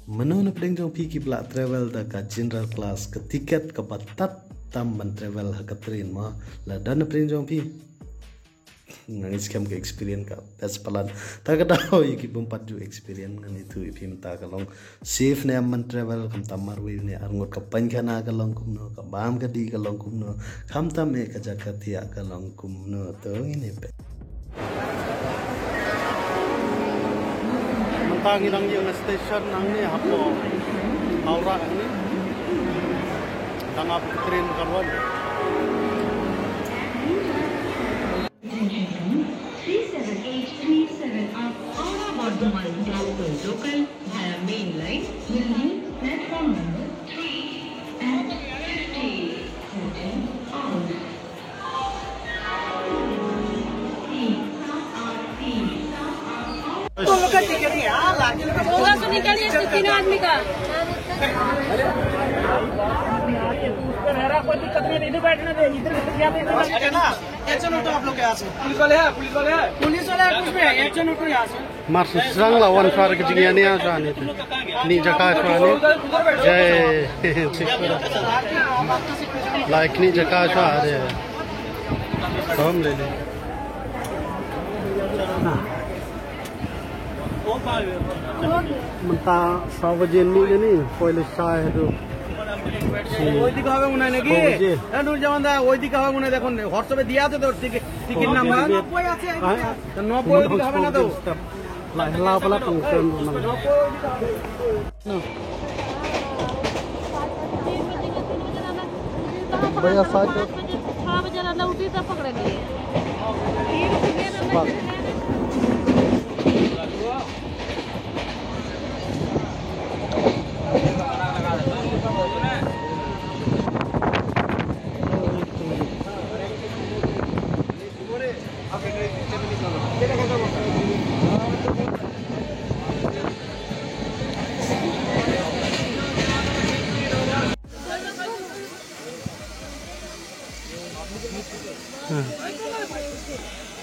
Menurut pedeng jong pi ki belak travel da ka general class ke tiket ke batat tam men travel ha ke train ma la dan pedeng jong pi nangis kam ke experience ka best palan ta ka daw iki bumpat ju experience ngan itu ipi menta ka long safe ne man travel kam tamar wi ne arngot ka pan kana ka long kum no ka bam ka di ka long kum no kam tam me ka jakatia ka long kum no to ini pe mentang ilang yung station nang ni hapo Haura ni tangap train karwan Bardhaman Glasgow local via main line will leave platform number 3 at 50 hours. होगा तो निकलिए इसको 3 आदमी का कोई दिक्कत नहीं इधर बैठने दे इधर अच्छा ना एक जन ऑटो आप लोग के यहाँ से पुलिस वाले है कुछ में एक जन ऑटो यहाँ से Mars serang lawan suara kejadian ni asal ni jaka suara ni jai like ni jaka suara dia kom le le menta sawajen ni polis saya tu ওই দিকে হবে মনে হয় নাকি নুর জামান দা ওই দিকে হবে মনে হয় দেখুন হোয়াটসঅ্যাপে দিয়া আছে তো টিকিট নাম্বার 90 আছে 90 ওই দিকে হবে না তো lah pala pengkon भैया साथ 6 बजे ना उठी तब पकड़ेंगे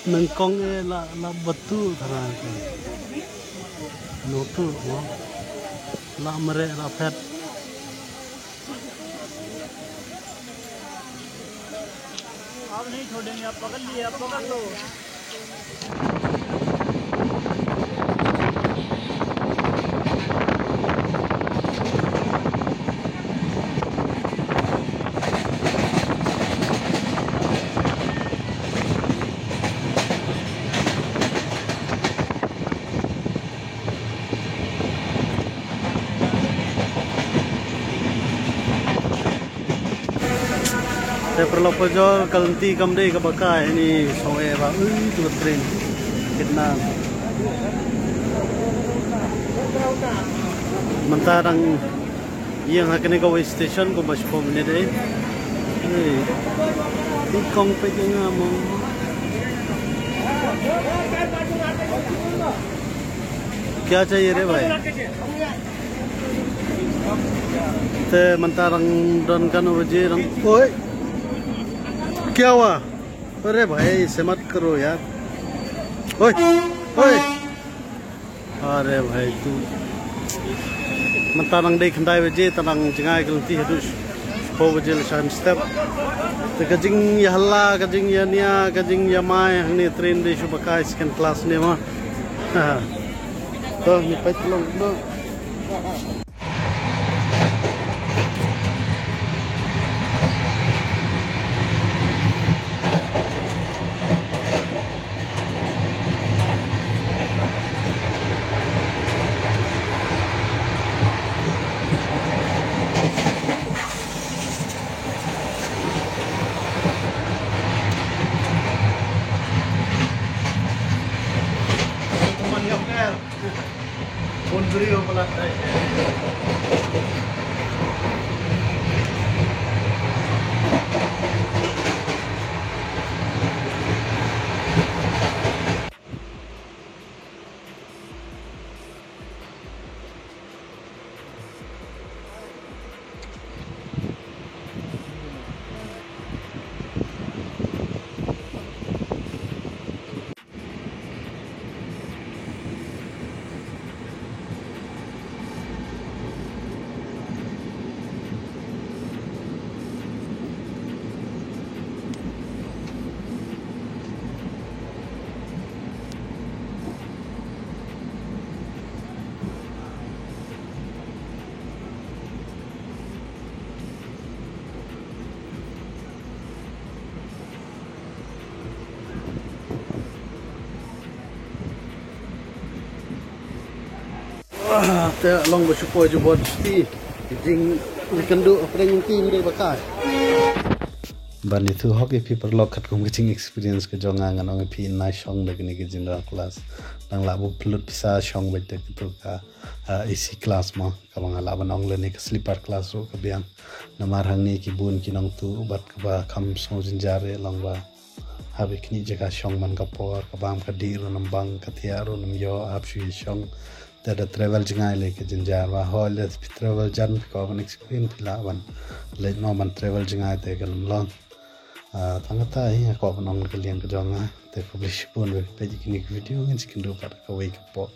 nengkong la batu thara no tu la mere la pet आप नहीं छोड़ेंगे आप पकड़ लिए आप पकड़ लो perlu pojol kalenti kamde ke bakai ini soe ba tu train kitna mentarang yang hakene ko station ko bas pom ne dei di kong pe nga mo क्या चाहिए रे भाई ते mentarang don kanu waje rang oi क्या हुआ अरे भाई ऐसे मत करो यार ओए ओए अरे भाई तू mentarang dei khandai waje tanang jengai kelti hedus ko waje lesam step te kajing ya halla kajing ya nia kajing ya mai ni train de subakai second class ne ma to ni pai tolong do beliau pelatih. te long ba chupo ju bot ti jing kan du apa yang ti mi bakai ban itu hoki people lokat kum kecing experience ke jonga nganong pi na shong de ni ke general class nang labu plut bisa shong bete gitu ka isi class ma kamang laban ong le ni ke sleeper class ro ke biang namar hang ni ki bun ki nong tu bat ka ba kam so jinjare long ba habe kini jaga shong man ka por ka bam ka dir nam bang ka tiaro nam yo ap shui shong tada travel jangai le ke jinjar wa hol le travel jan ko ban experience pilawan le no man travel jangai te kalam long tangata hi ko ban ong ke lian ka jonga te publish pun we page kini video ngin skin do par ka wake up